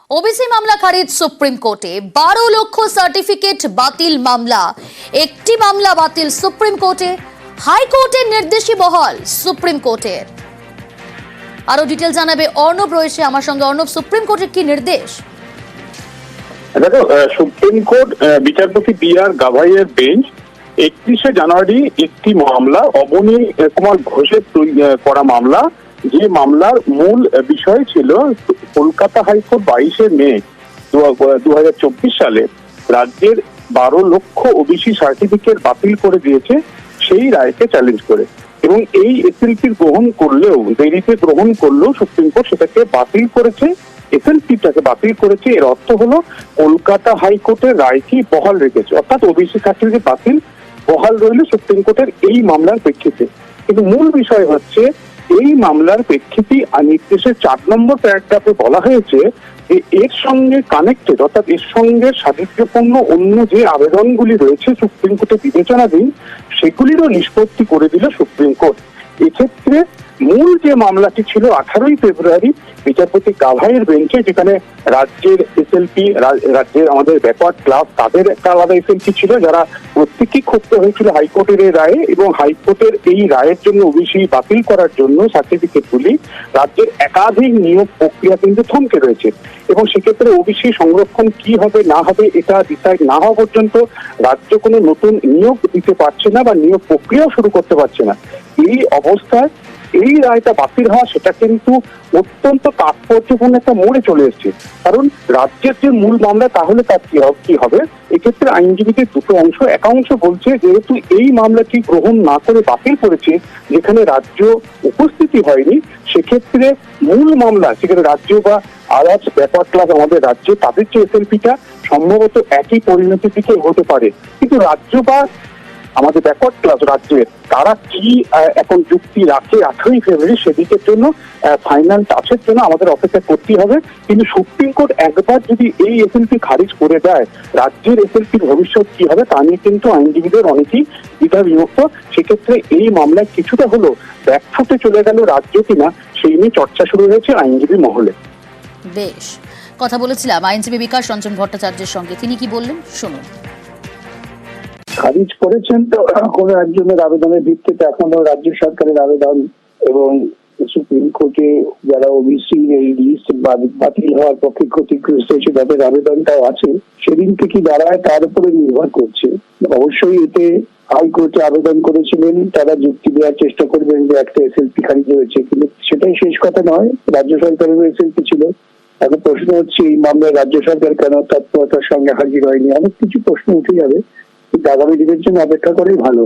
OBC মামলা খারিজ supreme কোর্টে 12 লক্ষ সার্টিফিকেট বাতিল মামলা। একটি মামলা বাতিল সুপ্রিম কোর্টে, হাইকোর্টের নির্দেশই বহাল সুপ্রিম কোর্টের। আরো ডিটেল জানাবে অর্ণব রয়েছে আমার সঙ্গে। অর্ণব, সুপ্রিম কোর্টের কি নির্দেশ? দেখো, সুপ্রিম কোর্ট বিচারপতি বি.আর. গাভাইয়ের বেঞ্চ 31শে জানুয়ারি একটি মামলা, অবনী কুমার ঘোষের করা মামলা, যে মামলার মূল বিষয় ছিল কলকাতা হাইকোর্ট 22শে মে 2024 সালে রাজ্যের 12 লক্ষ ওবিসি সার্টিফিকেট বাতিল করে দিয়েছে, সেই রায়কে চ্যালেঞ্জ করে। এবং এই এসএলপি গ্রহণ করলেও, দেরিতে গ্রহণ করলেও সুপ্রিম কোর্ট সেটাকে বাতিল করেছে, এসএলপিটাকে বাতিল করেছে। এর অর্থ হলো কলকাতা হাইকোর্টের রায়কে বহাল রেখেছে, অর্থাৎ ওবিসি সার্টিফিকেট বাতিল বহাল রইল সুপ্রিম কোর্টের এই মামলার প্রেক্ষিতে। কিন্তু মূল বিষয় হচ্ছে, এই মামলার প্রেক্ষিতে নির্দেশের 4 নম্বর প্যারাগ্রাফে বলা হয়েছে যে এর সঙ্গে কানেক্টেড, অর্থাৎ এর সঙ্গে সাদৃশ্যপূর্ণ অন্য যে আবেদনগুলি রয়েছে সুপ্রিম কোর্টে বিবেচনাধীন, সেগুলিরও নিষ্পত্তি করে দিল সুপ্রিম কোর্ট। এক্ষেত্রে মূল যে মামলাটি ছিল 18ই ফেব্রুয়ারি বিচারপতি গাভাইয়ের বেঞ্চে, যেখানে রাজ্যের এসএলপি, রাজ্যের আমাদের ব্যাকওয়ার্ড ক্লাস, তাদের একটা আলাদা এসএলপি ছিল, যারা প্রত্যেকেই ক্ষুব্ধ হয়েছিল হাইকোর্টের এই রায়ে, এবং হাইকোর্টের এই রায়ের জন্য ওবিসি বাতিল করার জন্য সার্টিফিকেটগুলি রাজ্যের একাধিক নিয়োগ প্রক্রিয়া কিন্তু থমকে রয়েছে। এবং সেক্ষেত্রে ওবিসি সংরক্ষণ কি হবে না হবে এটা ডিসাইড না হওয়া পর্যন্ত রাজ্য কোনো নতুন নিয়োগ দিতে পারছে না বা নিয়োগ প্রক্রিয়াও শুরু করতে পারছে না। এই অবস্থায় এই রায়টা বাতিল হওয়া, সেটা কিন্তু অত্যন্ত তাৎপর্যপূর্ণ একটা মোড়ে চলে এসেছে। কারণ রাজ্যের যে মূল মামলা, তাহলে তার কি হবে? এক্ষেত্রে আইনজীবীদের দুটো অংশ, এক অংশ বলছে যেহেতু এই মামলাটি গ্রহণ না করে বাতিল করেছে, যেখানে রাজ্য উপস্থিতি হয়নি, সেক্ষেত্রে মূল মামলা, সেখানে রাজ্য বা আদার্স ব্যাপার ক্লাস আমাদের রাজ্যে, তাদের যে এসএলপিটা সম্ভবত একই পরিণতির দিকে হতে পারে। কিন্তু রাজ্য বা আমাদের ব্যাকওয়ার্ড ক্লাস রাজ্যের, তারা কি এখন যুক্তি রাখে 18ই ফেব্রুয়ারি, সেদিকের জন্য ফাইনাল টাচের জন্য আমাদের অপেক্ষা করতে হবে। কিন্তু সুপ্রিম কোর্ট একবার যদি এই এসএলপি খারিজ করে দেয়, রাজ্যের এসএলপির ভবিষ্যৎ কি হবে তা নিয়ে কিন্তু আইনজীবীদের অনেকেই দ্বিধা বিভক্ত। সেক্ষেত্রে এই মামলায় কিছুটা হলো ব্যাকফুটে চলে গেল রাজ্য কিনা, সেই নিয়ে চর্চা শুরু হয়েছে আইনজীবী মহলে। বেশ, কথা বলেছিলাম আইনজীবী বিকাশ রঞ্জন ভট্টাচার্যের সঙ্গে, তিনি কি বললেন শুনুন। খারিজ করেছেন তো কোন একজনের আবেদনের ভিত্তিতে, এখনো রাজ্য সরকারের আবেদন এবং সুপ্রিম কোর্টে যারা ওবিসি এই লিস্ট বাতিল হওয়ার পক্ষে ক্ষতিগ্রস্ত হয়েছে তাদের আবেদনটাও আছে। সেদিনকে কি দাঁড়ায় তার উপরে নির্ভর করছে। অবশ্যই এতে হাইকোর্টে আবেদন করেছিলেন, তারা যুক্তি দেওয়ার চেষ্টা করবেন যে একটা এসএলপি খারিজ হয়েছে, কিন্তু সেটাই শেষ কথা নয়। রাজ্য সরকারেরও এসএলপি ছিল। এখন প্রশ্ন হচ্ছে এই মামলায় রাজ্য সরকার কেন তৎপরতার সঙ্গে হাজির হয়নি, অনেক কিছু প্রশ্ন উঠে যাবে। আগামী দিনের জন্য অপেক্ষা করেই ভালো।